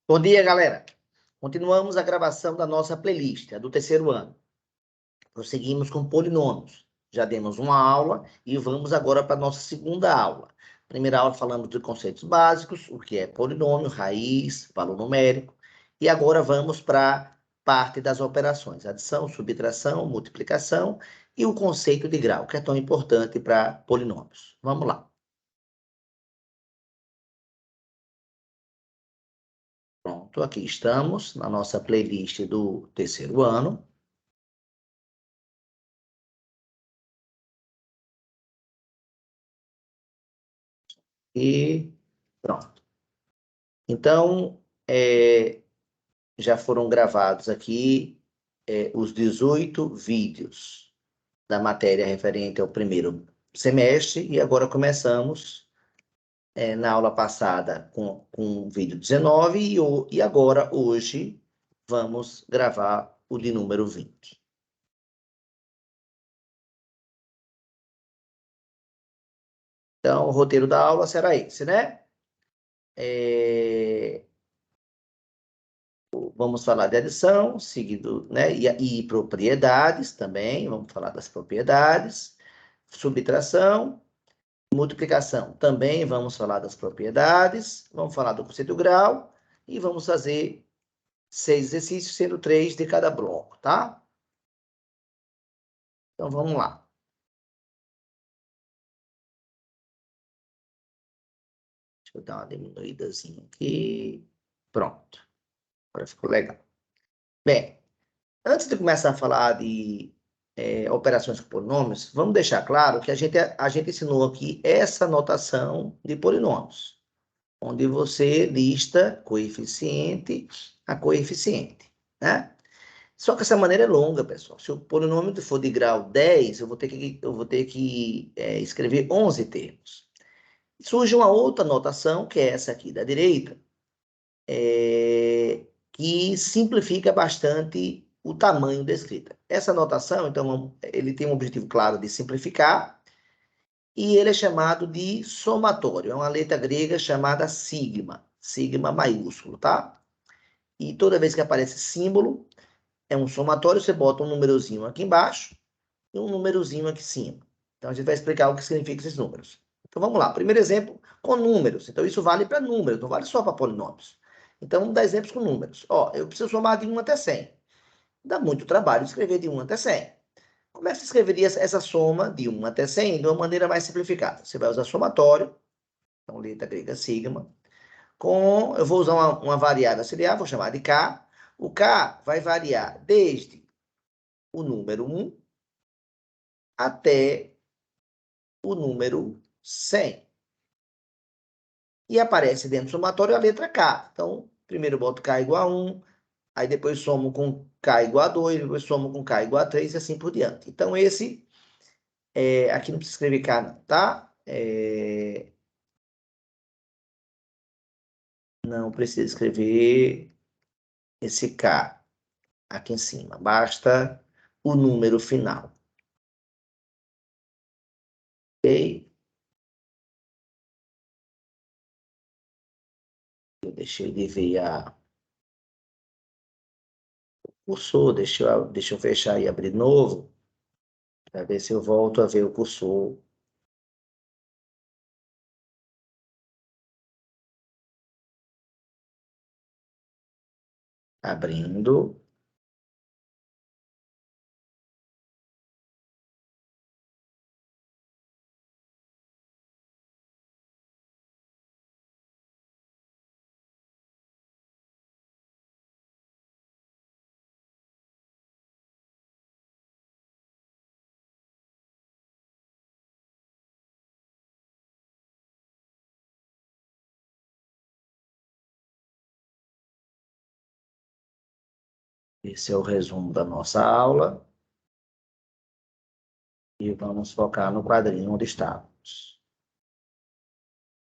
Bom dia, galera. Continuamos a gravação da nossa playlist, a do terceiro ano. Prosseguimos com polinômios. Já demos uma aula e vamos agora para a nossa segunda aula. Primeira aula falamos de conceitos básicos, o que é polinômio, raiz, valor numérico. E agora vamos para a parte das operações, adição, subtração, multiplicação e o conceito de grau, que é tão importante para polinômios. Vamos lá. Pronto, aqui estamos na nossa playlist do terceiro ano. E pronto. Então, já foram gravados aqui os 18 vídeos da matéria referente ao primeiro semestre e agora começamos na aula passada com o vídeo 19 e agora, hoje, vamos gravar o de número 20. Então, o roteiro da aula será esse, né? Vamos falar de adição, seguido, né? E propriedades também, vamos falar das propriedades. Subtração, multiplicação, também vamos falar das propriedades. Vamos falar do conceito grau e vamos fazer 6 exercícios, sendo 3 de cada bloco, tá? Então, vamos lá. Deixa eu dar uma diminuídazinha aqui. Pronto. Agora ficou legal. Bem, antes de começar a falar de operações com polinômios, vamos deixar claro que a gente ensinou aqui essa notação de polinômios, onde você lista coeficiente a coeficiente, né? Só que essa maneira é longa, pessoal. Se o polinômio for de grau 10, eu vou ter que escrever 11 termos. Surge uma outra notação, que é essa aqui da direita, que simplifica bastante o tamanho da escrita. Essa notação, então, ele tem um objetivo claro de simplificar, e ele é chamado de somatório. É uma letra grega chamada sigma, sigma maiúsculo, tá? E toda vez que aparece símbolo, é um somatório, você bota um númerozinho aqui embaixo e um númerozinho aqui em cima. Então, a gente vai explicar o que significam esses números. Então, vamos lá. Primeiro exemplo, com números. Então, isso vale para números, não vale só para polinômios. Então, vamos dar exemplos com números. Ó, eu preciso somar de 1 até 100. Dá muito trabalho escrever de 1 até 100. Como é que você escreveria essa soma de 1 até 100 de uma maneira mais simplificada? Você vai usar somatório, então letra grega sigma, eu vou usar uma variável auxiliar, vou chamar de k. O k vai variar desde o número 1 até o número 100. E aparece dentro do somatório a letra k. Então, primeiro eu boto k igual a 1, aí depois somo com k igual a 2, depois somo com k igual a 3 e assim por diante. Então, aqui não precisa escrever k não, tá? Não precisa escrever esse k aqui em cima. Basta o número final. Ok? Eu deixei de ver o cursor. Deixa eu fechar e abrir de novo, para ver se eu volto a ver o cursor. Abrindo. Esse é o resumo da nossa aula. E vamos focar no quadrinho onde estávamos.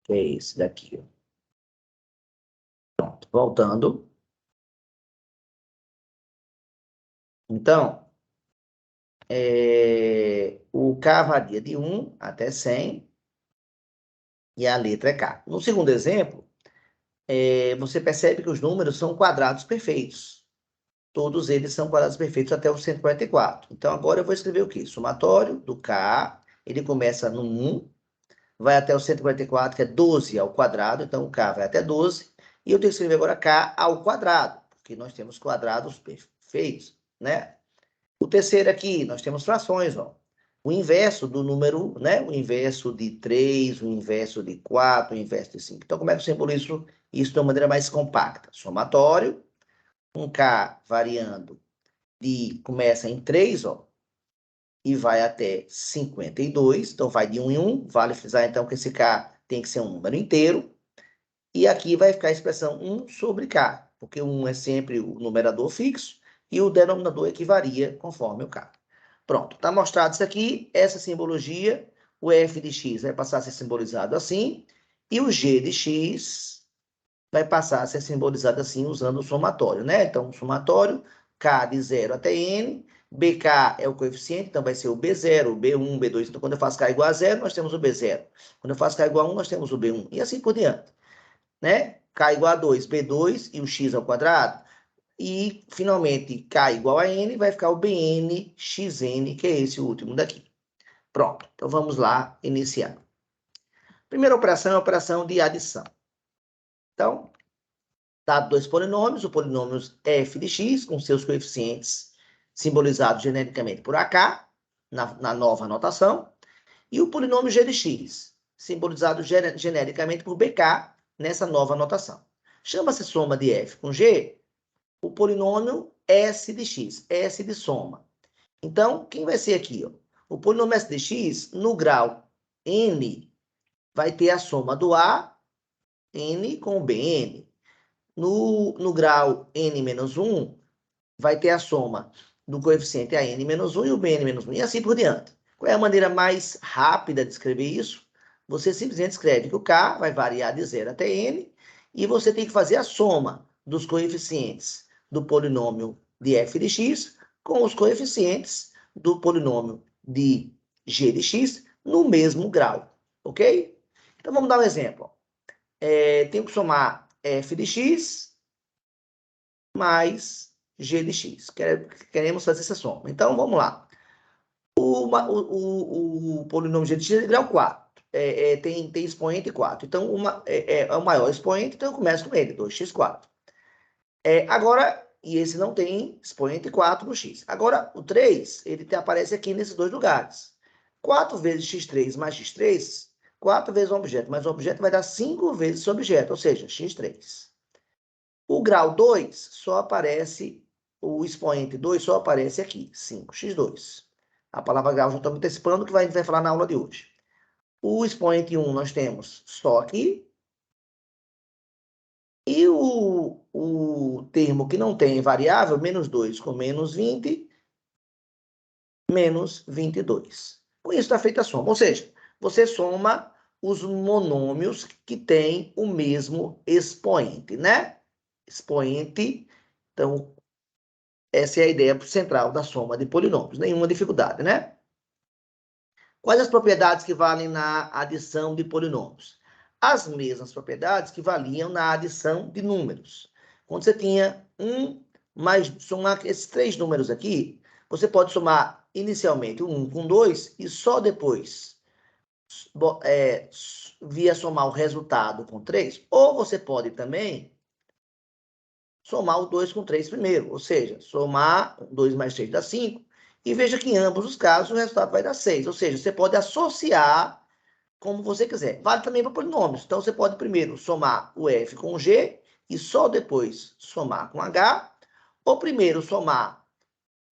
Que é esse daqui. Pronto, voltando. Então, o K varia de 1 até 100 e a letra é K. No segundo exemplo, você percebe que os números são quadrados perfeitos. Todos eles são quadrados perfeitos até o 144. Então, agora eu vou escrever o quê? Somatório do K, ele começa no 1, vai até o 144, que é 12 ao quadrado, então o K vai até 12, e eu tenho que escrever agora K ao quadrado, porque nós temos quadrados perfeitos, né? O terceiro aqui, nós temos frações, ó. O inverso do número, né? O inverso de 3, o inverso de 4, o inverso de 5. Então, como é que eu simbolizo isso de uma maneira mais compacta? Somatório, um K variando começa em 3, ó, e vai até 52. Então, vai de 1 em 1. Vale frisar, então, que esse K tem que ser um número inteiro. E aqui vai ficar a expressão 1 sobre K, porque o 1 é sempre o numerador fixo e o denominador é que varia conforme o K. Pronto, está mostrado isso aqui, essa simbologia, o f de x vai passar a ser simbolizado assim, e o g de x vai passar a ser simbolizado assim, usando o somatório, né? Então, o somatório, k de 0 até n, bk é o coeficiente, então vai ser o b0, o b1, o b2. Então, quando eu faço k igual a 0, nós temos o b0. Quando eu faço k igual a 1, nós temos o b1, e assim por diante, né? K igual a 2, b2 e o x ao quadrado. E, finalmente, K igual a N, vai ficar o BN, XN, que é esse último daqui. Pronto, então vamos lá iniciar. Primeira operação é a operação de adição. Então, dado dois polinômios, o polinômio f de x, com seus coeficientes simbolizados genericamente por AK, na nova notação, e o polinômio g de x, simbolizado genericamente por BK, nessa nova notação. Chama-se soma de f com g o polinômio S de x, S de soma. Então, quem vai ser aqui? Ó? O polinômio S de x, no grau n, vai ter a soma do A, n, com o Bn. No grau n menos 1, vai ter a soma do coeficiente AN menos 1 e o Bn menos 1, e assim por diante. Qual é a maneira mais rápida de escrever isso? Você simplesmente escreve que o K vai variar de 0 até n, e você tem que fazer a soma dos coeficientes do polinômio de f de x com os coeficientes do polinômio de g de x no mesmo grau, ok? Então, vamos dar um exemplo. Tenho que somar f de x mais g de x. Queremos fazer essa soma. Então, vamos lá. O polinômio g de x é de grau 4. Tem expoente 4. Então, é o maior expoente, então eu começo com ele, 2x4. Agora, e esse não tem expoente 4 no x. Agora, o 3, ele aparece aqui nesses dois lugares. 4 vezes x3 mais x3, 4 vezes um objeto, mais um objeto vai dar 5 vezes esse objeto, ou seja, x3. O grau 2 só aparece, o expoente 2 só aparece aqui, 5x2. A palavra grau já estamos antecipando que a gente vai falar na aula de hoje. O expoente 1 nós temos só aqui. E o termo que não tem variável, menos 2 com menos 20, menos 22. Com isso está feita a soma. Ou seja, você soma os monômios que têm o mesmo expoente, né? Expoente, então, essa é a ideia central da soma de polinômios. Nenhuma dificuldade, né? Quais as propriedades que valem na adição de polinômios? As mesmas propriedades que valiam na adição de números. Quando você tinha somar esses três números aqui, você pode somar inicialmente o 1 com 2 e só depois via somar o resultado com 3. Ou você pode também somar o 2 com 3 primeiro, ou seja, somar 2 mais 3 dá 5, e veja que em ambos os casos o resultado vai dar 6, ou seja, você pode associar como você quiser. Vale também para polinômios, então você pode primeiro somar o f com o g, e só depois somar com h, ou primeiro somar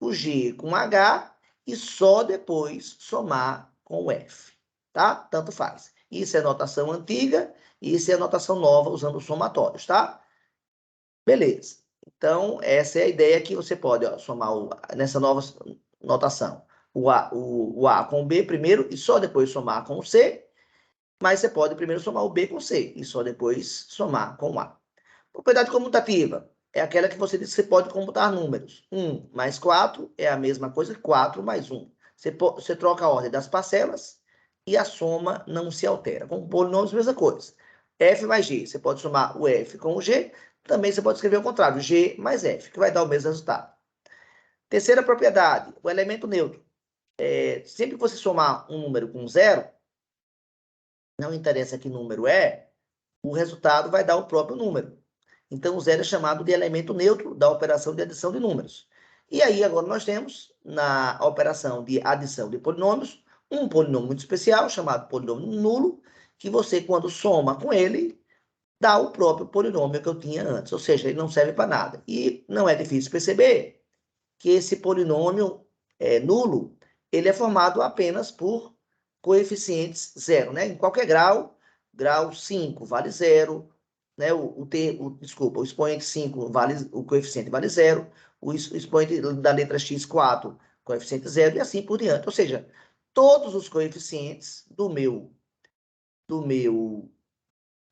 o g com h, e só depois somar com o f, tá? Tanto faz. Isso é notação antiga, e isso é notação nova, usando os somatórios, tá? Beleza. Então, essa é a ideia que você pode somar nessa nova notação. O A com o B primeiro e só depois somar com o C. Mas você pode primeiro somar o B com o C e só depois somar com o A. Propriedade comutativa é aquela que você diz que você pode computar números. 1 mais 4 é a mesma coisa que 4 mais 1. Você troca a ordem das parcelas e a soma não se altera. Com polinômios, mesma coisa. F mais G. Você pode somar o F com o G. Também você pode escrever o contrário, G mais F, que vai dar o mesmo resultado. Terceira propriedade, o elemento neutro. Sempre que você somar um número com zero, não interessa que número é, o resultado vai dar o próprio número. Então, o zero é chamado de elemento neutro da operação de adição de números. E aí, agora nós temos, na operação de adição de polinômios, um polinômio muito especial, chamado polinômio nulo, que você, quando soma com ele, dá o próprio polinômio que eu tinha antes. Ou seja, ele não serve para nada. E não é difícil perceber que esse polinômio nulo, ele é formado apenas por coeficientes zero, né? Em qualquer grau, grau 5 vale zero, né? Desculpa, o expoente 5 vale, o coeficiente vale zero, o expoente da letra x4, coeficiente zero, e assim por diante. Ou seja, todos os coeficientes do meu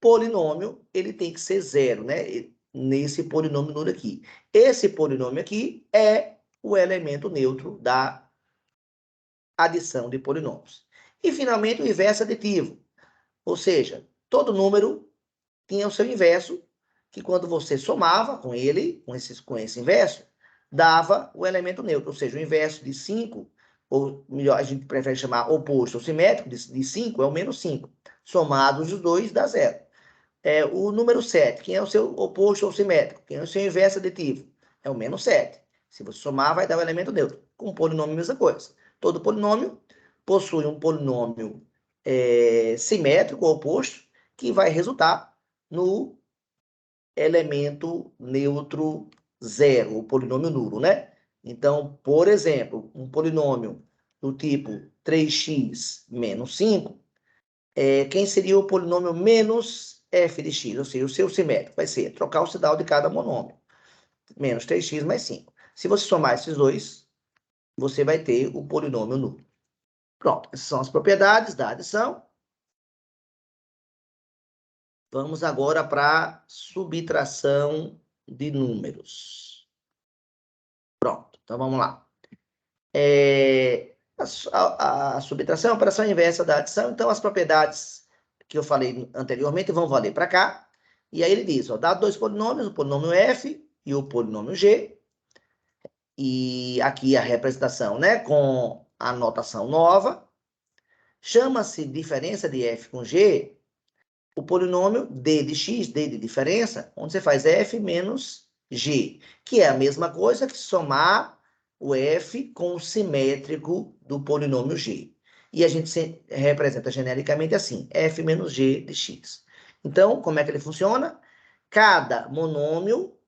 polinômio, ele tem que ser zero, né? Nesse polinômio nulo aqui. Esse polinômio aqui é o elemento neutro da adição de polinômios. E, finalmente, o inverso aditivo. Ou seja, todo número tinha o seu inverso, que quando você somava com ele, com esse inverso, dava o elemento neutro. Ou seja, o inverso de 5, ou melhor, a gente prefere chamar oposto ou simétrico, de 5 é o menos 5. Somados os dois dá zero. O número 7, quem é o seu oposto ou simétrico? Quem é o seu inverso aditivo? É o menos 7. Se você somar, vai dar o elemento neutro. Com o polinômio, a mesma coisa. Todo polinômio possui um polinômio simétrico ou oposto, que vai resultar no elemento neutro zero, o polinômio nulo, né? Então, por exemplo, um polinômio do tipo 3x menos 5, quem seria o polinômio menos f de x? Ou seja, o seu simétrico vai ser trocar o sinal de cada monômio. Menos 3x mais 5. Se você somar esses dois, você vai ter o polinômio nulo. Pronto, essas são as propriedades da adição. Vamos agora para subtração de números. Pronto, então vamos lá. A subtração é a operação inversa da adição, então as propriedades que eu falei anteriormente vão valer para cá. E aí ele diz, ó, dado dois polinômios, o polinômio f e o polinômio g, e aqui a representação, né, com a notação nova, chama-se diferença de f com g o polinômio d de x, d de diferença, onde você faz f menos g, que é a mesma coisa que somar o f com o simétrico do polinômio g. E a gente representa genericamente assim, f menos g de x. Então, como é que ele funciona? Cada monômio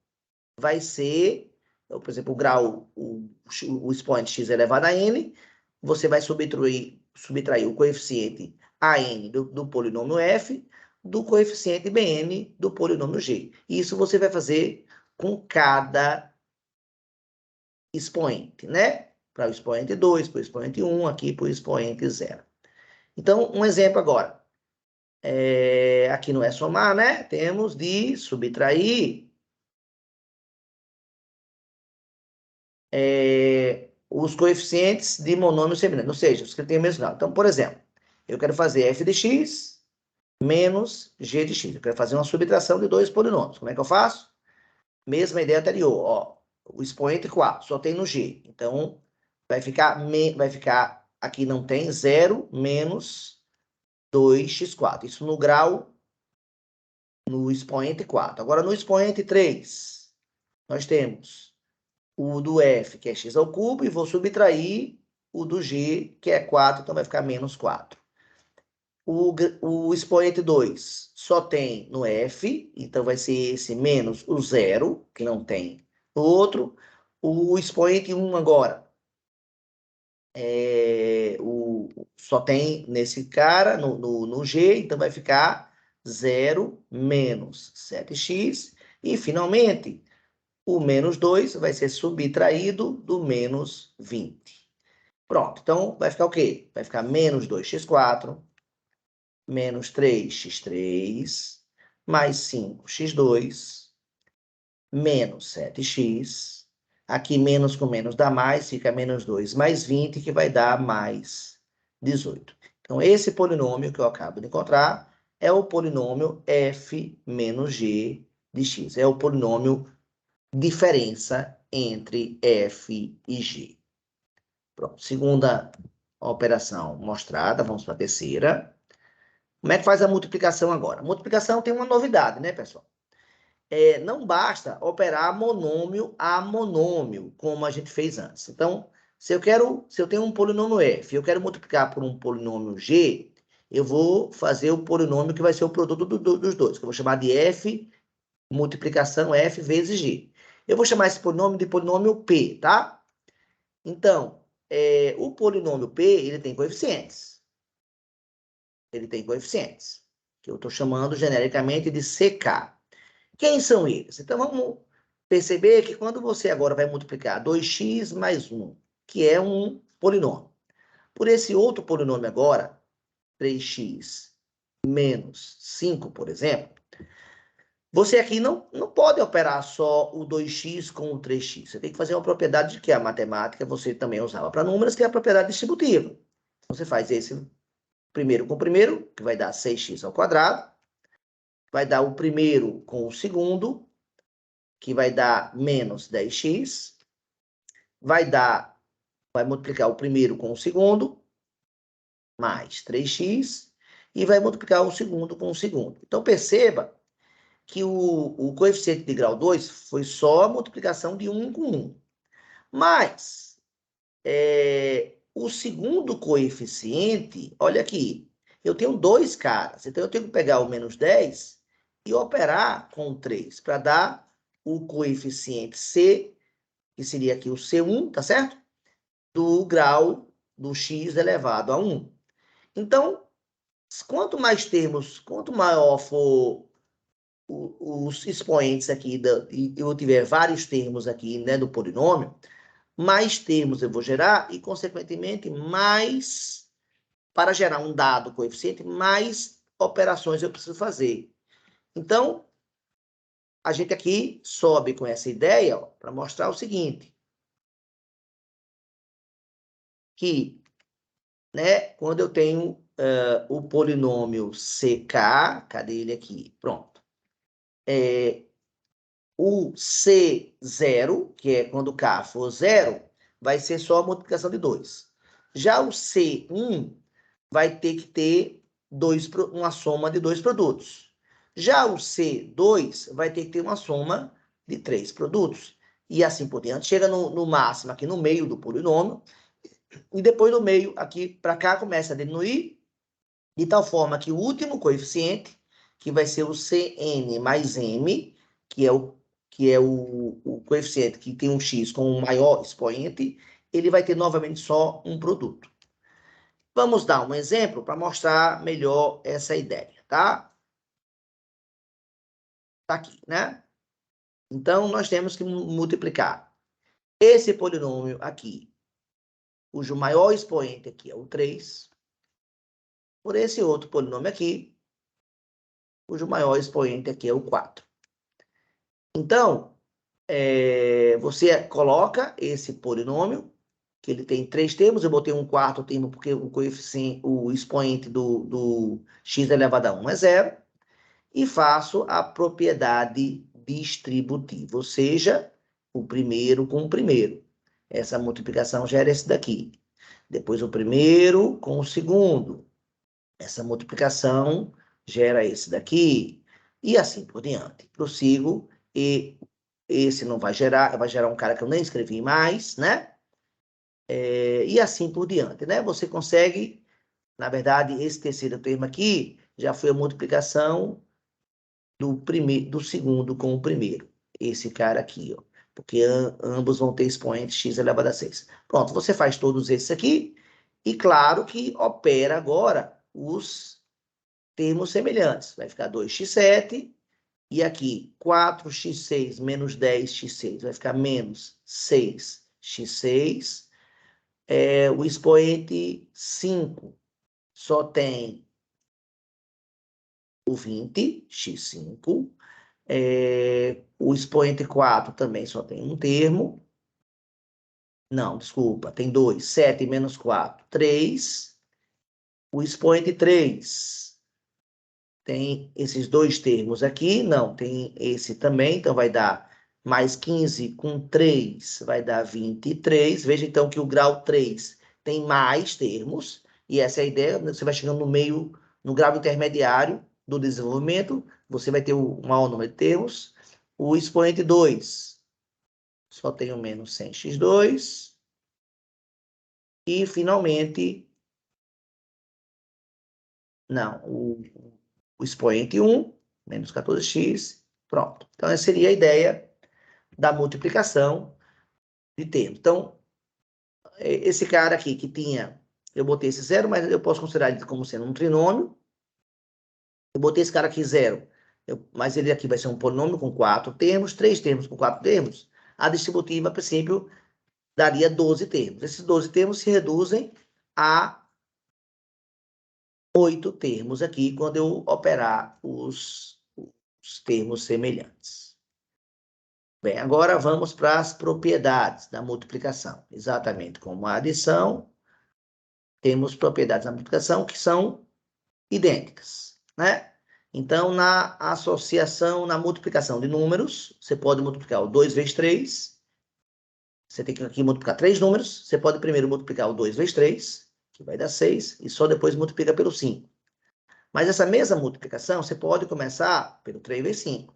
vai ser, por exemplo, o grau, o expoente x elevado a n, você vai subtrair o coeficiente an do polinômio f do coeficiente bn do polinômio g. Isso você vai fazer com cada expoente, né? Para o expoente 2, para o expoente 1, aqui para o expoente 0. Então, um exemplo agora. Aqui não é somar, né? Temos de subtrair os coeficientes de monômio semelhante, ou seja, os que têm o mesmo grau. Então, por exemplo, eu quero fazer f de x menos g de x. Eu quero fazer uma subtração de dois polinômios. Como é que eu faço? Mesma ideia anterior, ó. O expoente 4 só tem no g. Então, vai ficar aqui não tem 0 menos 2x4. Isso no grau, no expoente 4. Agora, no expoente 3, nós temos o do f, que é x ao cubo, e vou subtrair o do g, que é 4, então vai ficar menos 4. O expoente 2 só tem no f, então vai ser esse menos o 0, que não tem no outro. O expoente 1 agora, só tem nesse cara, no g, então vai ficar 0 menos 7x. E, finalmente, o menos 2 vai ser subtraído do menos 20. Pronto, então vai ficar o quê? Vai ficar menos 2x4, menos 3x3, mais 5x2, menos 7x. Aqui, menos com menos dá mais, fica menos 2 mais 20, que vai dar mais 18. Então, esse polinômio que eu acabo de encontrar é o polinômio f menos g de x. É o polinômio diferença entre f e g. Pronto, segunda operação mostrada, vamos para a terceira. Como é que faz a multiplicação agora? A multiplicação tem uma novidade, né, pessoal? Não basta operar monômio a monômio, como a gente fez antes. Então, se eu tenho um polinômio f, eu quero multiplicar por um polinômio g, eu vou fazer o polinômio que vai ser o produto dos dois, que eu vou chamar de f multiplicação f vezes g. Eu vou chamar esse polinômio de polinômio p, tá? Então, o polinômio p, ele tem coeficientes. Ele tem coeficientes, que eu estou chamando genericamente de ck. Quem são eles? Então, vamos perceber que quando você agora vai multiplicar 2x mais 1, que é um polinômio, por esse outro polinômio agora, 3x menos 5, por exemplo, você aqui não pode operar só o 2x com o 3x. Você tem que fazer uma propriedade que a matemática você também usava para números, que é a propriedade distributiva. Você faz esse primeiro com o primeiro, que vai dar 6x ao quadrado. Vai dar o primeiro com o segundo, que vai dar menos 10x. Vai multiplicar o primeiro com o segundo, mais 3x. E vai multiplicar o segundo com o segundo. Então, perceba que o coeficiente de grau 2 foi só a multiplicação de 1 com 1. Mas, o segundo coeficiente, olha aqui, eu tenho dois caras. Então, eu tenho que pegar o menos 10 e operar com 3 para dar o coeficiente C, que seria aqui o C1, tá certo? Do grau do x elevado a 1. Então, quanto maior for os expoentes aqui, e eu tiver vários termos aqui, né, do polinômio, mais termos eu vou gerar e, consequentemente, mais, para gerar um dado coeficiente, mais operações eu preciso fazer. Então, a gente aqui sobe com essa ideia para mostrar o seguinte, que, né, quando eu tenho o polinômio CK, cadê ele aqui? Pronto. O C0, que é quando K for 0, vai ser só a multiplicação de 2. Já o C1 vai ter que ter uma soma de 2 produtos. Já o C2 vai ter que ter uma soma de 3 produtos. E assim por diante. Chega no máximo aqui no meio do polinômio. E depois no meio, aqui para cá, começa a diminuir. De tal forma que o último coeficiente, que vai ser o Cn mais m, que é o coeficiente que tem um x com o maior expoente, ele vai ter novamente só um produto. Vamos dar um exemplo para mostrar melhor essa ideia, tá? Tá aqui, né? Então, nós temos que multiplicar esse polinômio aqui, cujo maior expoente aqui é o 3, por esse outro polinômio aqui, cujo maior expoente aqui é o 4. Então, você coloca esse polinômio, que ele tem 3 termos, eu botei um quarto termo porque o coeficiente, o expoente do x elevado a 1 é 0, e faço a propriedade distributiva, ou seja, o primeiro com o primeiro. Essa multiplicação gera esse daqui. Depois o primeiro com o segundo. Essa multiplicação gera esse daqui. E assim por diante. Prossigo e esse não vai gerar um cara que eu nem escrevi mais, né? E assim por diante, né? Você consegue, na verdade, esse terceiro termo aqui já foi a multiplicação do segundo com o primeiro. Esse cara aqui, ó. Porque ambos vão ter expoente x elevado a 6. Pronto, você faz todos esses aqui. E claro que opera agora os termos semelhantes. Vai ficar 2x7. E aqui, 4x6 menos 10x6 vai ficar menos 6x6. O expoente 5 só tem o 20, x5. O expoente 4 também só tem um termo. Não, desculpa, tem 2. 7 menos 4, 3. O expoente 3 tem esses dois termos aqui, não, tem esse também, então vai dar mais 15 com 3, vai dar 23. Veja, então, que o grau 3 tem mais termos, e essa é a ideia, você vai chegando no meio, no grau intermediário do desenvolvimento, você vai ter o maior número de termos. O expoente 2 só tem o menos 100x2. E, finalmente, não, o expoente 1, menos 14x, pronto. Então, essa seria a ideia da multiplicação de termos. Então, esse cara aqui que tinha, eu botei esse zero, mas eu posso considerar ele como sendo um trinômio. Eu botei esse cara aqui zero, mas ele aqui vai ser um polinômio com 4 termos, 3 termos com 4 termos. A distributiva, a princípio, daria 12 termos. Esses 12 termos se reduzem a 8 termos aqui, quando eu operar os termos semelhantes. Bem, agora vamos para as propriedades da multiplicação. Exatamente como a adição, temos propriedades da multiplicação que são idênticas, né? Então, na associação, na multiplicação de números, você pode multiplicar o 2 vezes 3. Você tem que aqui multiplicar 3 números. Você pode primeiro multiplicar o 2 vezes 3, que vai dar 6, e só depois multiplica pelo 5. Mas essa mesma multiplicação, você pode começar pelo 3 vezes 5,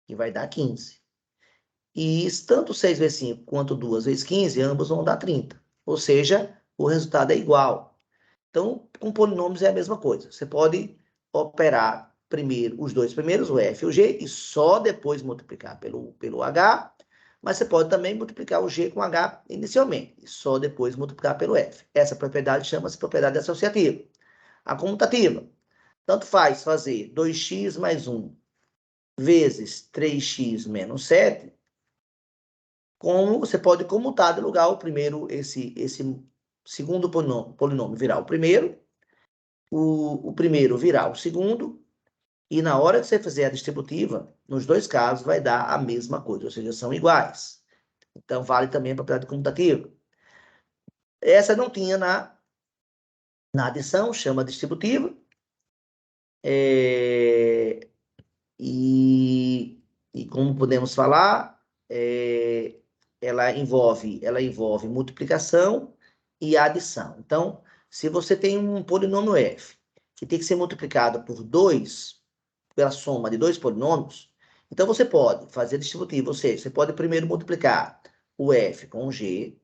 que vai dar 15. E tanto 6 vezes 5 quanto 2 vezes 15, ambos vão dar 30. Ou seja, o resultado é igual. Então, com polinômios é a mesma coisa. Você pode operar primeiro os dois primeiros, o f e o g, e só depois multiplicar pelo h. Mas você pode também multiplicar o g com h inicialmente, e só depois multiplicar pelo f. Essa propriedade chama-se propriedade associativa. A comutativa. Tanto faz fazer 2x mais 1 vezes 3x menos 7, como você pode comutar de lugar o primeiro, esse segundo polinômio virar o primeiro, o primeiro virar o segundo, e na hora que você fizer a distributiva, nos dois casos vai dar a mesma coisa, ou seja, são iguais. Então, vale também a propriedade comutativa. Essa não tinha na adição, chama distributiva. E como podemos falar, ela envolve multiplicação e adição. Então, se você tem um polinômio f que tem que ser multiplicado por 2, pela soma de dois polinômios, então você pode fazer distributivo, ou seja, você pode primeiro multiplicar o f com o g,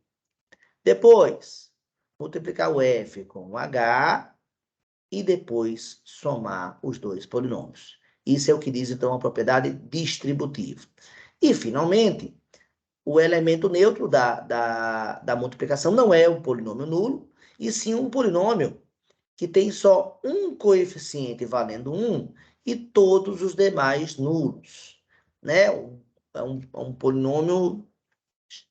depois multiplicar o f com o h e depois somar os dois polinômios. Isso é o que diz, então, a propriedade distributiva. E, finalmente, o elemento neutro da multiplicação não é um polinômio nulo, e sim um polinômio que tem só um coeficiente valendo 1 e todos os demais nulos. Né? É um polinômio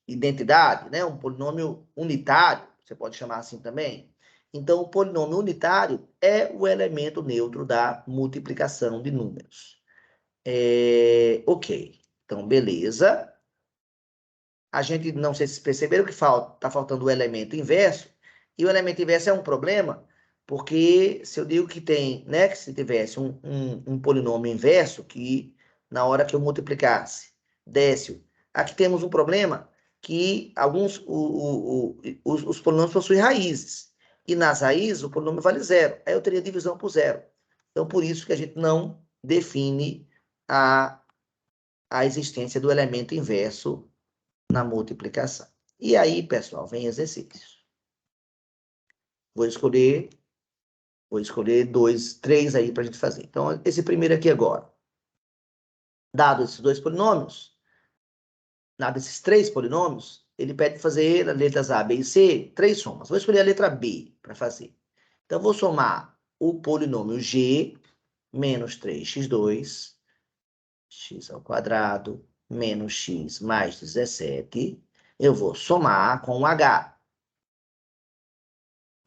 identidade, né? Um polinômio unitário, você pode chamar assim também. Então, o polinômio unitário é o elemento neutro da multiplicação de números. Ok, então, beleza. A gente, não sei se vocês perceberam que está faltando o elemento inverso, e o elemento inverso é um problema, porque se eu digo que tem, né, que se tivesse um polinômio inverso, que na hora que eu multiplicasse, desse, aqui temos um problema, que os polinômios possuem raízes, e nas raízes o polinômio vale zero, aí eu teria divisão por zero. Então, por isso que a gente não define a existência do elemento inverso na multiplicação. E aí, pessoal, vem exercícios. Vou escolher 2, 3 aí para a gente fazer. Então, esse primeiro aqui agora. Dado esses dois polinômios, dado esses 3 polinômios, ele pede fazer as letras A, B e C, 3 somas. Vou escolher a letra B para fazer. Então, vou somar o polinômio G menos 3x2, x ao quadrado, menos x mais 17. Eu vou somar com o H.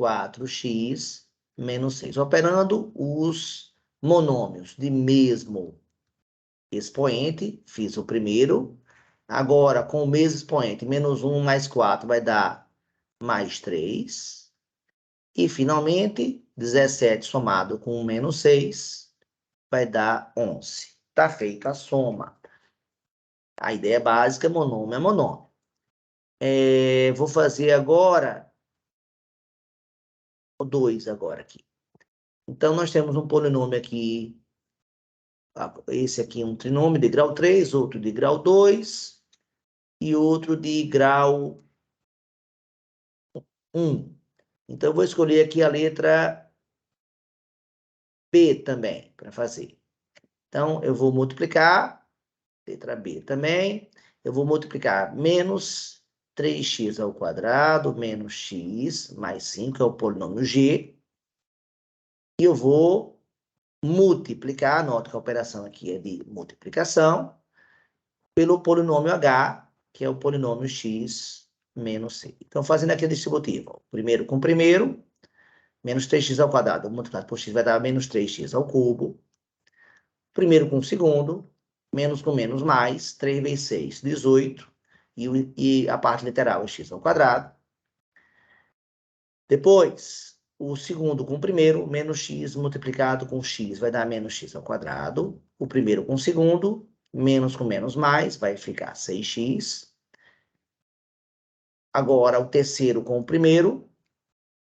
4x menos 6. Operando os monômios de mesmo expoente, fiz o primeiro. Agora, com o mesmo expoente, menos 1 mais 4 vai dar mais 3. E, finalmente, 17 somado com menos 6 vai dar 11. Está feita a soma. A ideia básica, monômio é monômio. Vou fazer agora o 2 agora aqui. Então, nós temos um polinômio aqui. Esse aqui é um trinômio de grau 3, outro de grau 2 e outro de grau 1. Então, eu vou escolher aqui a letra B também, para fazer. Então, eu vou multiplicar, letra B também, eu vou multiplicar menos 3x ao quadrado, menos x, mais 5, é o polinômio G. E eu vou multiplicar, anote que a operação aqui é de multiplicação, pelo polinômio H, que é o polinômio x menos c. Então, fazendo aqui a distributiva, primeiro com primeiro, menos 3x ao quadrado, multiplicado por x vai dar menos 3x ao cubo. Primeiro com o segundo, menos com menos mais, 3 vezes 6, 18, e a parte literal é x ao quadrado. Depois, o segundo com o primeiro, menos x multiplicado com x vai dar menos x ao quadrado. O primeiro com o segundo, menos com menos mais, vai ficar 6x. Agora, o terceiro com o primeiro,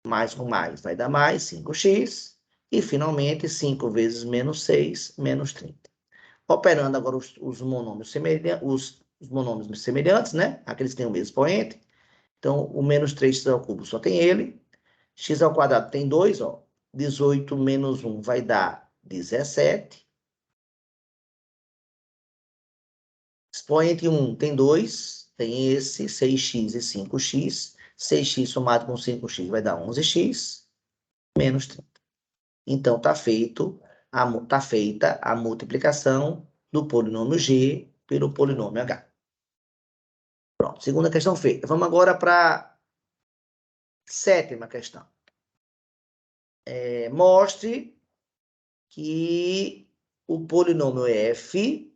mais com mais vai dar mais, 5x. E, finalmente, 5 vezes menos 6, menos 30. Operando agora os monômios semelhantes, né? Aqueles que têm o mesmo expoente. Então, o menos 3x ao cubo só tem ele. X ao quadrado tem 2, ó. 18 menos 1 vai dar 17. Expoente 1 tem 2, tem esse, 6x e 5x. 6x somado com 5x vai dar 11x, menos 30. Então, está feita a multiplicação do polinômio G pelo polinômio H. Pronto, segunda questão feita. Vamos agora para a sétima questão. Mostre que o polinômio f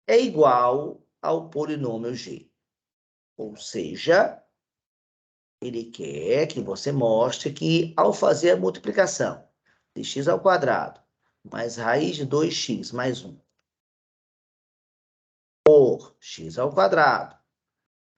é igual ao polinômio g. Ou seja, ele quer que você mostre que, ao fazer a multiplicação de x ao quadrado mais raiz de 2x mais 1 por x ao quadrado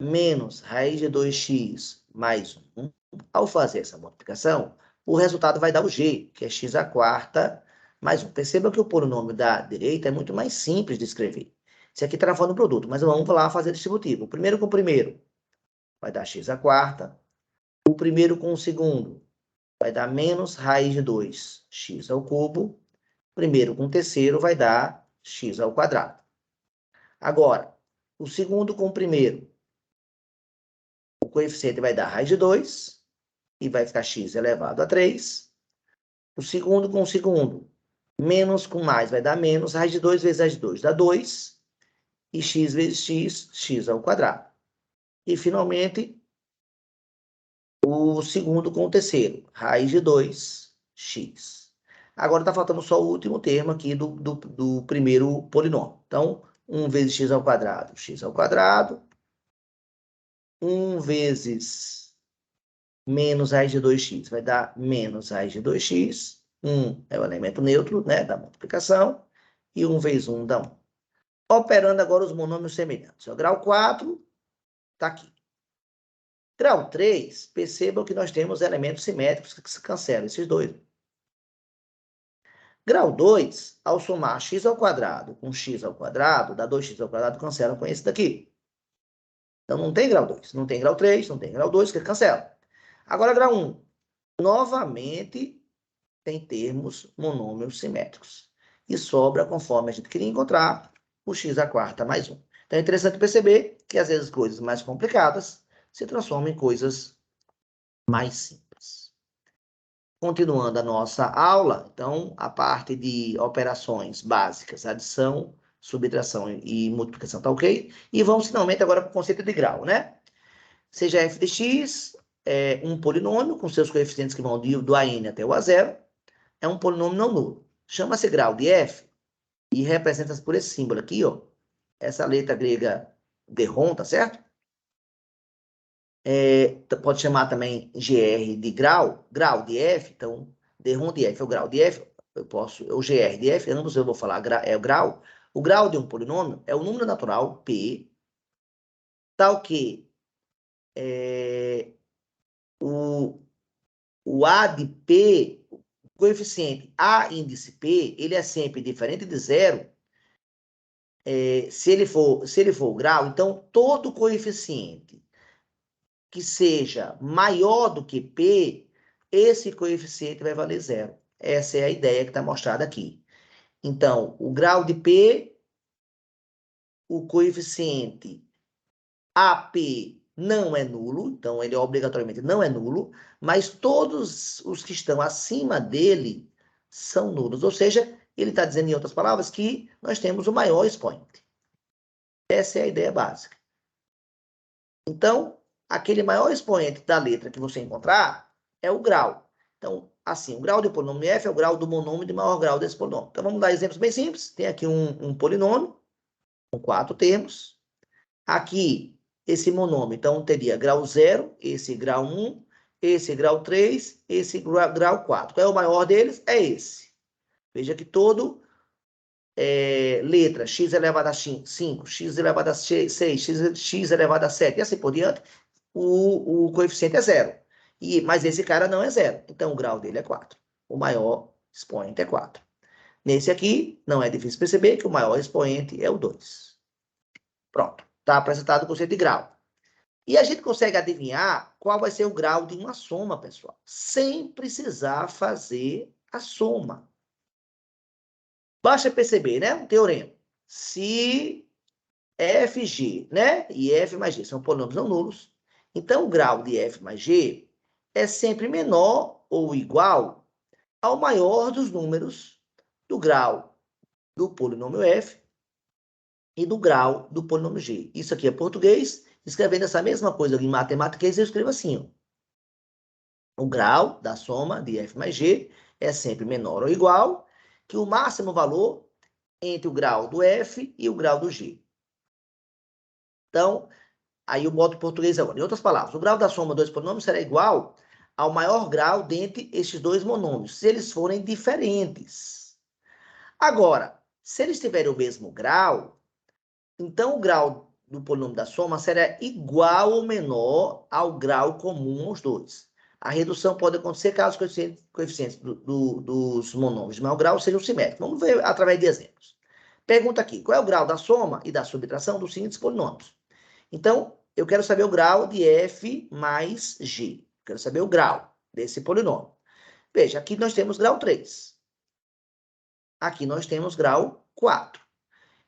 menos raiz de 2x mais 1, ao fazer essa multiplicação, o resultado vai dar o g, que é x à quarta mais 1. Perceba que o polinômio da direita é muito mais simples de escrever. Esse aqui está na forma do produto, mas vamos lá fazer distributivo. O primeiro com o primeiro vai dar x à quarta. O primeiro com o segundo vai dar menos raiz de 2x ao cubo. Primeiro com o terceiro vai dar x ao quadrado. Agora, o segundo com o primeiro, o coeficiente vai dar raiz de 2 e vai ficar x elevado a 3. O segundo com o segundo, menos com mais vai dar menos, raiz de 2 vezes raiz de 2 dá 2, e x vezes x, x ao quadrado. E, finalmente, o segundo com o terceiro, raiz de 2, x. Agora está faltando só o último termo aqui do primeiro polinômio. Então, 1 vezes x ao quadrado, x ao quadrado. 1 vezes menos raiz de 2x vai dar menos raiz de 2x. 1 é o elemento neutro, né, da multiplicação. E 1 vezes 1 dá 1. Operando agora os monômios semelhantes. O grau 4 está aqui. Grau 3, percebam que nós temos elementos simétricos que se cancelam, esses dois. Grau 2, ao somar x ao quadrado com x ao quadrado, dá 2x ao quadrado, cancela com esse daqui. Então, não tem grau 2, não tem grau 3, não tem grau 2, que cancela. Agora, grau 1. Novamente, tem termos monômios simétricos. E sobra, conforme a gente queria encontrar, o x à quarta mais 1. Então, é interessante perceber que, às vezes, coisas mais complicadas se transformam em coisas mais simples. Continuando a nossa aula, então, a parte de operações básicas, adição, subtração e multiplicação, tá ok? E vamos finalmente agora para o conceito de grau, né? Seja f de x é um polinômio com seus coeficientes que vão do a n até o a zero, é um polinômio não nulo. Chama-se grau de f e representa-se por esse símbolo aqui, ó. Essa letra grega derron, tá certo? Pode chamar também GR de grau de f, então D1 de F é o grau de F, o GR de F, ambos eu vou falar é o grau. O grau de um polinômio é o número natural, P, tal que o A de P, o coeficiente A índice P, ele é sempre diferente de zero. Se ele for o grau, então todo coeficiente que seja maior do que P, esse coeficiente vai valer zero. Essa é a ideia que está mostrada aqui. Então, o grau de P, o coeficiente AP não é nulo, então ele obrigatoriamente não é nulo, mas todos os que estão acima dele são nulos. Ou seja, ele está dizendo, em outras palavras, que nós temos o maior expoente. Essa é a ideia básica. Então, aquele maior expoente da letra que você encontrar é o grau. Então, assim, o grau do polinômio f é o grau do monômio de maior grau desse polinômio. Então, vamos dar exemplos bem simples. Tem aqui um polinômio com 4 termos. Aqui, esse monômio, então, teria grau 0, esse grau 1, esse grau 3, esse grau 4. Qual é o maior deles? É esse. Veja que todo letra x elevado a 5, x elevado a 6, x elevado a 7, e assim por diante, o coeficiente é 0. Mas esse cara não é 0. Então, o grau dele é 4. O maior expoente é 4. Nesse aqui, não é difícil perceber que o maior expoente é o 2. Pronto. Está apresentado o conceito de grau. E a gente consegue adivinhar qual vai ser o grau de uma soma, pessoal, sem precisar fazer a soma. Basta perceber, né? Um teorema. Se FG, né? E F mais G são polínômios não nulos, então o grau de F mais G é sempre menor ou igual ao maior dos números do grau do polinômio F e do grau do polinômio G. Isso aqui é português. Escrevendo essa mesma coisa em matemática, eu escrevo assim, ó. O grau da soma de F mais G é sempre menor ou igual que o máximo valor entre o grau do F e o grau do G. Então, aí eu boto português agora. Em outras palavras, o grau da soma dos polinômios será igual ao maior grau dentre estes dois monômios, se eles forem diferentes. Agora, se eles tiverem o mesmo grau, então o grau do polinômio da soma será igual ou menor ao grau comum aos dois. A redução pode acontecer caso os coeficientes dos monômios de maior grau sejam simétricos. Vamos ver através de exemplos. Pergunta aqui, qual é o grau da soma e da subtração dos seguintes polinômios? Então, eu quero saber o grau de f mais g. Quero saber o grau desse polinômio. Veja, aqui nós temos grau 3. Aqui nós temos grau 4.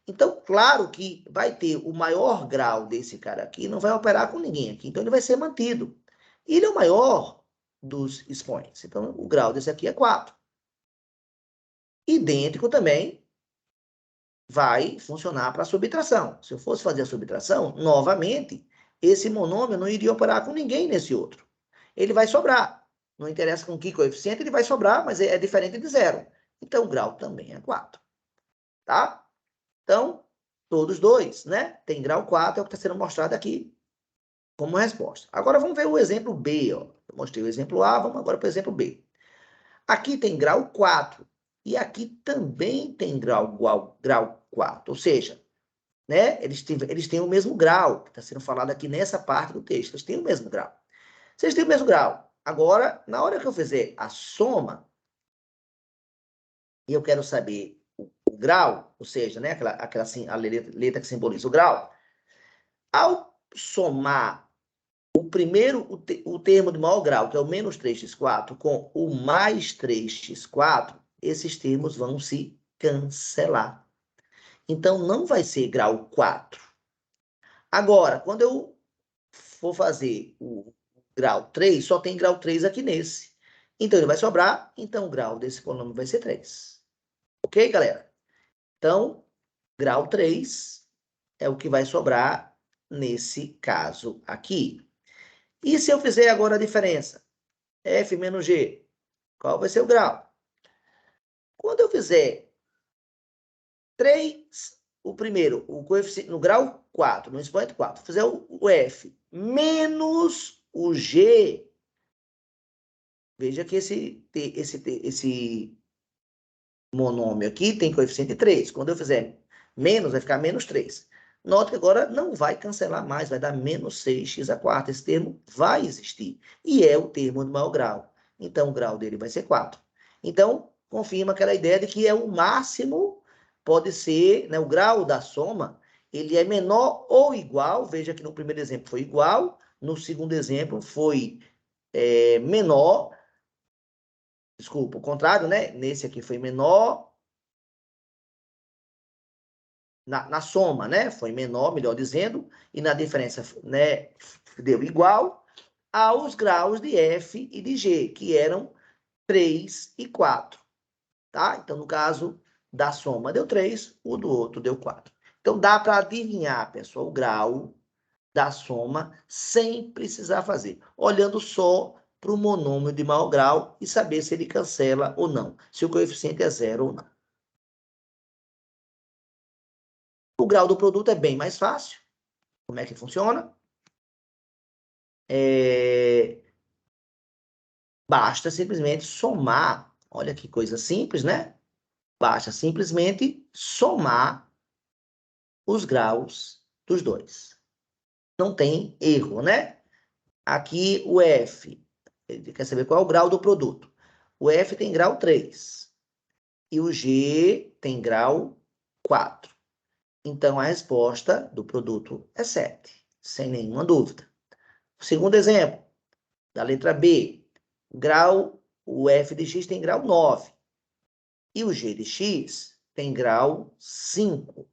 Então, claro que vai ter o maior grau desse cara aqui, não vai operar com ninguém aqui. Então, ele vai ser mantido. E ele é o maior dos expoentes. Então, o grau desse aqui é 4. Idêntico também vai funcionar para a subtração. Se eu fosse fazer a subtração, novamente, esse monômio não iria operar com ninguém nesse outro. Ele vai sobrar. Não interessa com que coeficiente, ele vai sobrar, mas é diferente de zero. Então, o grau também é 4. Tá? Então, todos dois, né? Tem grau 4, é o que está sendo mostrado aqui como resposta. Agora, vamos ver o exemplo B. Ó. Eu mostrei o exemplo A, vamos agora para o exemplo B. Aqui tem grau 4. E aqui também tem grau 4. Ou seja, né? Eles têm o mesmo grau, que está sendo falado aqui nessa parte do texto. Eles têm o mesmo grau. Se eles têm o mesmo grau, agora, na hora que eu fizer a soma, e eu quero saber o grau, ou seja, né? aquela a letra que simboliza o grau, ao somar o termo de maior grau, que é o menos 3x4, com o mais 3x4, esses termos vão se cancelar. Então, não vai ser grau 4. Agora, quando eu for fazer o grau 3, só tem grau 3 aqui nesse. Então, ele vai sobrar, então o grau desse polinômio vai ser 3. Ok, galera? Então, grau 3 é o que vai sobrar nesse caso aqui. E se eu fizer agora a diferença? F menos G, qual vai ser o grau? Quando eu fizer 3, o primeiro, o coeficiente no grau 4, no expoente 4, fizer o F menos o G, Veja que esse monômio aqui tem coeficiente 3. Quando eu fizer menos, vai ficar menos 3. Note que agora não vai cancelar mais, vai dar menos 6x a quarta. Esse termo vai existir. E é o termo do maior grau. Então, o grau dele vai ser 4. Então, confirma aquela ideia de que é o máximo, pode ser, né, o grau da soma, ele é menor ou igual. Veja que no primeiro exemplo foi igual, no segundo exemplo foi menor. Desculpa, o contrário, né? Nesse aqui foi menor. Na soma, né? Foi menor, melhor dizendo, e na diferença, né, deu igual aos graus de F e de G, que eram 3 e 4, tá? Então, no caso da soma deu 3, o do outro deu 4. Então, dá para adivinhar, pessoal, o grau da soma sem precisar fazer, olhando só para o monômio de maior grau e saber se ele cancela ou não, se o coeficiente é 0 ou não. O grau do produto é bem mais fácil. Como é que funciona? Basta simplesmente somar. Olha que coisa simples, né? Basta simplesmente somar os graus dos dois. Não tem erro, né? Aqui o F, ele quer saber qual é o grau do produto. O F tem grau 3 e o G tem grau 4. Então, a resposta do produto é 7, sem nenhuma dúvida. O segundo exemplo, da letra B, o F de X tem grau 9 e o G de X tem grau 5.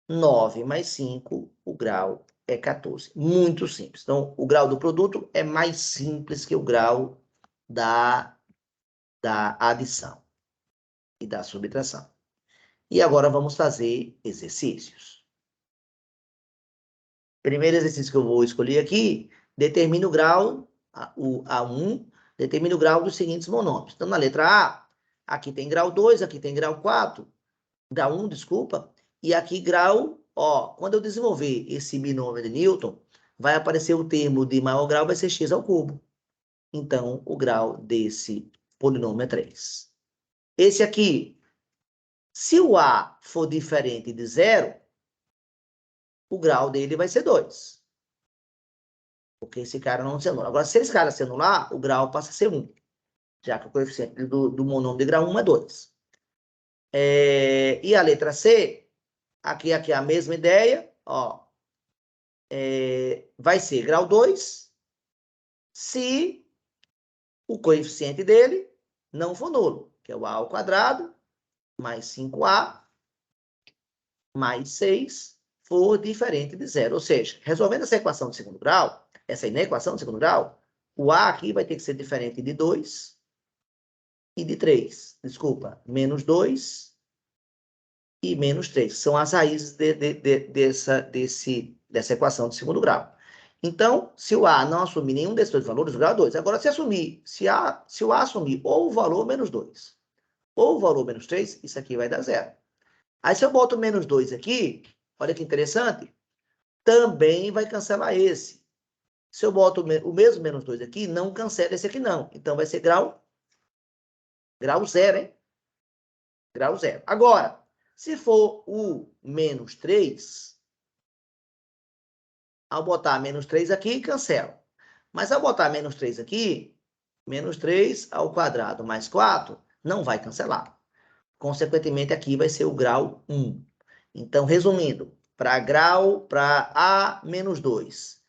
9 mais 5, o grau é 14. Muito simples. Então, o grau do produto é mais simples que o grau da adição e da subtração. E agora vamos fazer exercícios. Primeiro exercício que eu vou escolher aqui, determina o grau, o A1, determina o grau dos seguintes monômios. Então, na letra A, aqui tem grau 2, aqui tem grau 4, grau 1, desculpa, e aqui grau, ó, quando eu desenvolver esse binômio de Newton, vai aparecer o termo de maior grau, vai ser x ao cubo. Então, o grau desse polinômio é 3. Esse aqui, se o A for diferente de 0, o grau dele vai ser 2. Porque esse cara não se anula. Agora, se esse cara se anular, o grau passa a ser 1. Já que o coeficiente do monômio de grau 1 é 2. E a letra C, aqui é a mesma ideia, ó. Vai ser grau 2 se o coeficiente dele não for nulo, que é o A ao quadrado, mais 5A, mais 6, for diferente de 0. Ou seja, resolvendo essa equação de segundo grau, essa inequação de segundo grau, o A aqui vai ter que ser diferente de 2 e de 3. Desculpa, menos 2 e menos 3. São as raízes dessa equação de segundo grau. Então, se o A não assumir nenhum desses dois valores, o grau é 2. Agora, se o A assumir ou o valor menos 2, ou o valor menos 3, isso aqui vai dar 0. Aí, se eu boto menos 2 aqui, olha que interessante, também vai cancelar esse. Se eu boto o mesmo menos 2 aqui, não cancela esse aqui não. Então, vai ser grau 0, hein? Grau 0. Agora, se for o menos 3, ao botar menos 3 aqui, cancela. Mas ao botar menos 3 aqui, menos 3 ao quadrado mais 4, não vai cancelar. Consequentemente, aqui vai ser o grau 1. Então, resumindo, para A menos 2,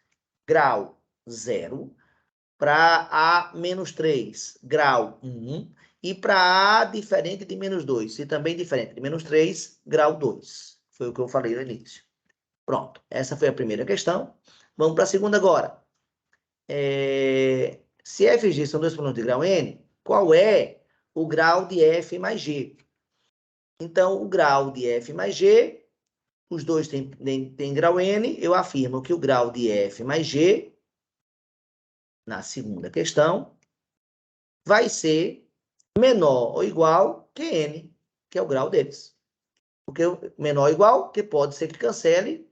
grau 0. Para A menos 3, grau 1. E para A diferente de menos 2, e também diferente de menos 3, grau 2. Foi o que eu falei no início. Pronto, essa foi a primeira questão. Vamos para a segunda agora. Se F e G são dois polinomios de grau N, qual é o grau de F mais G? Então, o grau de F mais G, os dois têm grau N, eu afirmo que o grau de F mais G, na segunda questão, vai ser menor ou igual que N, que é o grau deles. Porque menor ou igual, que pode ser que cancele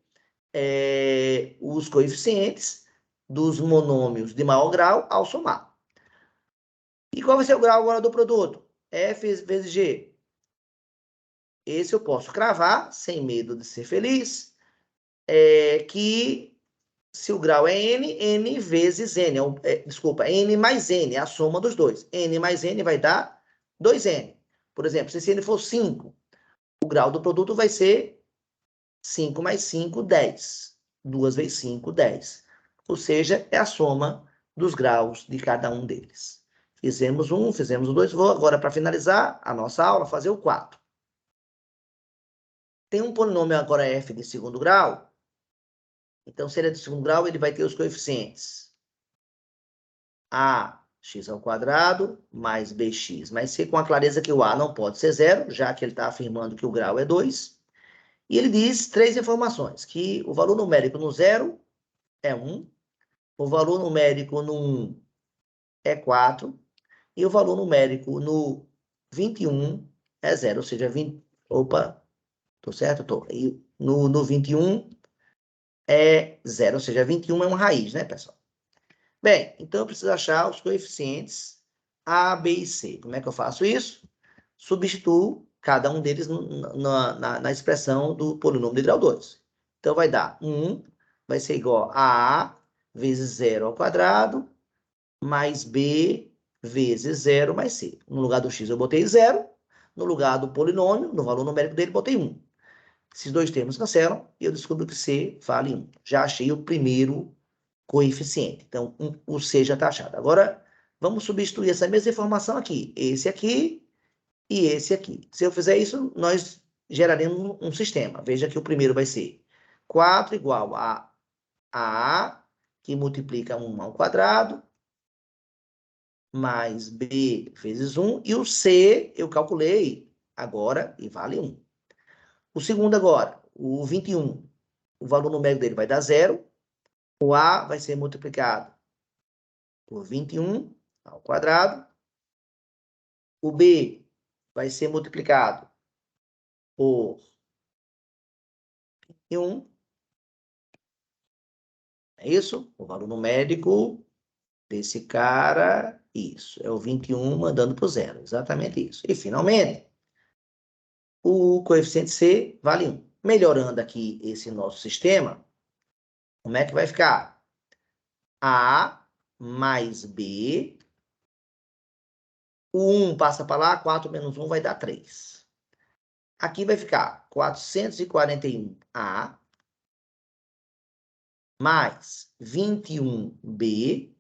os coeficientes dos monômios de maior grau ao somar. E qual vai ser o grau agora do produto? F vezes G. Esse eu posso cravar, sem medo de ser feliz, que se o grau é N, N vezes N. Desculpa, N mais N, é a soma dos dois. N mais N vai dar 2N. Por exemplo, se esse N for 5, o grau do produto vai ser 5 mais 5, 10. 2 vezes 5, 10. Ou seja, é a soma dos graus de cada um deles. Fizemos um, fizemos o 2. Vou agora, para finalizar a nossa aula, fazer o 4. Tem um polinômio agora f de segundo grau. Então, se ele é de segundo grau, ele vai ter os coeficientes ax ao quadrado mais bx mais c, com a clareza que o a não pode ser zero, já que ele está afirmando que o grau é 2. E ele diz 3 informações, que o valor numérico no 0 é 1, o valor numérico no 1 é 4, e o valor numérico no 21 é 0, ou seja, 20... Opa, tô certo? Tô. E no 21 é 0, ou seja, 21 é uma raiz, né, pessoal? Bem, então eu preciso achar os coeficientes A, B e C. Como é que eu faço isso? Substituo cada um deles na expressão do polinômio de grau 2. Então, vai dar 1 vai ser igual a A vezes 0 ao quadrado, mais B vezes 0 mais C. No lugar do x eu botei 0, no lugar do polinômio, no valor numérico dele, botei 1. Esses dois termos cancelam e eu descubro que C vale 1. Já achei o primeiro coeficiente. Então, o C já está achado. Agora, vamos substituir essa mesma informação aqui. Esse aqui e esse aqui. Se eu fizer isso, nós geraremos um sistema. Veja que o primeiro vai ser 4 igual a A, que multiplica 1 ao quadrado, mais B vezes 1. E o C, eu calculei agora e vale 1. O segundo agora, o 21. O valor numérico dele vai dar 0. O A vai ser multiplicado por 21 ao quadrado. O B vai ser multiplicado por 21. É isso? O valor numérico desse cara, isso. É o 21 mandando para o zero. Exatamente isso. E, finalmente, o coeficiente C vale 1. Melhorando aqui esse nosso sistema, como é que vai ficar? A mais B. O 1 passa para lá, 4 menos 1 vai dar 3. Aqui vai ficar 441A mais 21B,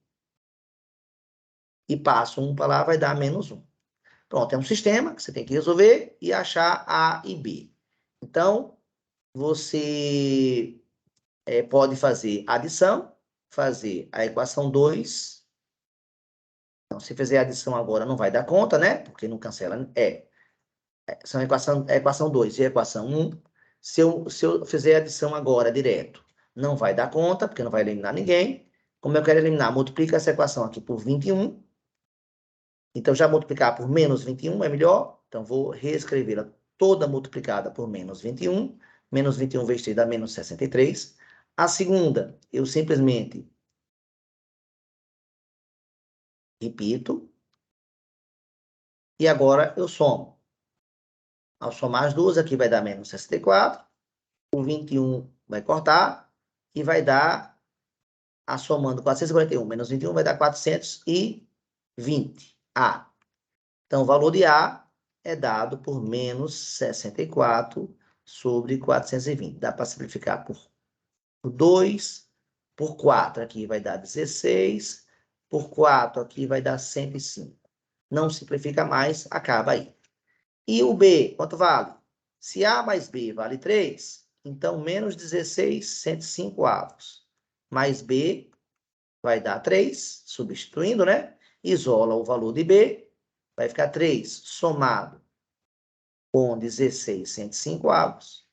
e passo 1 para lá, vai dar menos 1. Pronto, é um sistema que você tem que resolver e achar A e B. Então, você pode fazer adição, fazer a equação 2. Então, se fizer adição agora, não vai dar conta, né? Porque não cancela. São a equação 2 e a equação 1. Se eu fizer adição agora direto, não vai dar conta, porque não vai eliminar ninguém. Como eu quero eliminar, multiplica essa equação aqui por 21. Então, já multiplicar por menos 21 é melhor. Então, vou reescrevê-la toda multiplicada por menos 21. Menos 21 vezes 3 dá menos 63. A segunda, eu simplesmente repito. E agora eu somo. Ao somar as duas, aqui vai dar menos 64. O 21 vai cortar e vai dar, somando 441 menos 21, vai dar 420. A. Então, o valor de A é dado por menos 64 sobre 420. Dá para simplificar por 2, por 4 aqui vai dar 16, por 4 aqui vai dar 105. Não simplifica mais, acaba aí. E o B, quanto vale? Se A mais B vale 3, então menos 16, 105 avos. Mais B vai dar 3, substituindo, né? Isola o valor de B, vai ficar 3 somado com 16, 105 avos.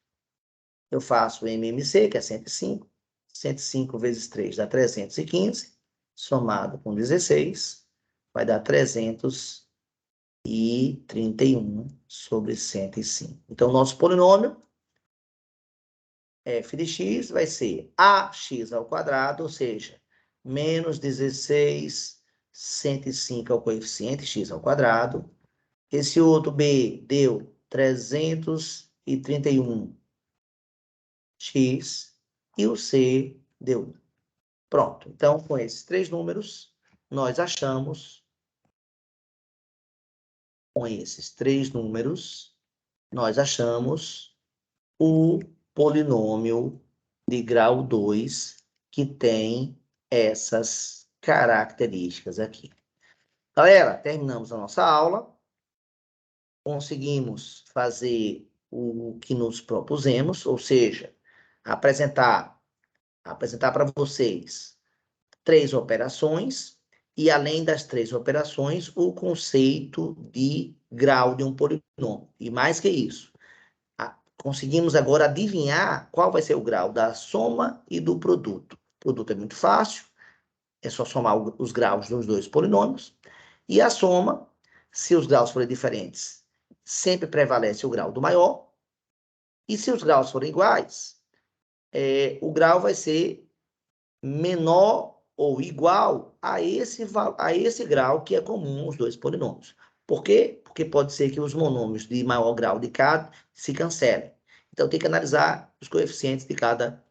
Eu faço o MMC, que é 105. 105 vezes 3 dá 315. Somado com 16, vai dar 331 sobre 105. Então, o nosso polinômio f de x vai ser ax ao quadrado, ou seja, menos 16 105 é o coeficiente x ao quadrado. Esse outro B deu 331x e o C deu 1. Pronto. Então, com esses três números, nós achamos, o polinômio de grau 2 que tem essas características aqui. Galera, terminamos a nossa aula. Conseguimos fazer o que nos propusemos, ou seja, apresentar para vocês 3 operações e, além das 3 operações, o conceito de grau de um polinômio. E mais que isso, conseguimos agora adivinhar qual vai ser o grau da soma e do produto. O produto é muito fácil, é só somar os graus dos dois polinômios. E a soma, se os graus forem diferentes, sempre prevalece o grau do maior. E se os graus forem iguais, o grau vai ser menor ou igual a esse grau que é comum aos dois polinômios. Por quê? Porque pode ser que os monômios de maior grau de cada se cancelem. Então, tem que analisar os coeficientes de cada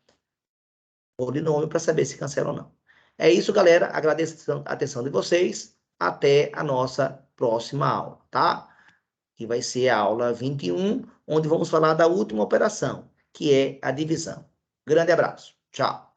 polinômio para saber se cancela ou não. É isso, galera. Agradeço a atenção de vocês. Até a nossa próxima aula, tá? Que vai ser a aula 21, onde vamos falar da última operação, que é a divisão. Grande abraço. Tchau.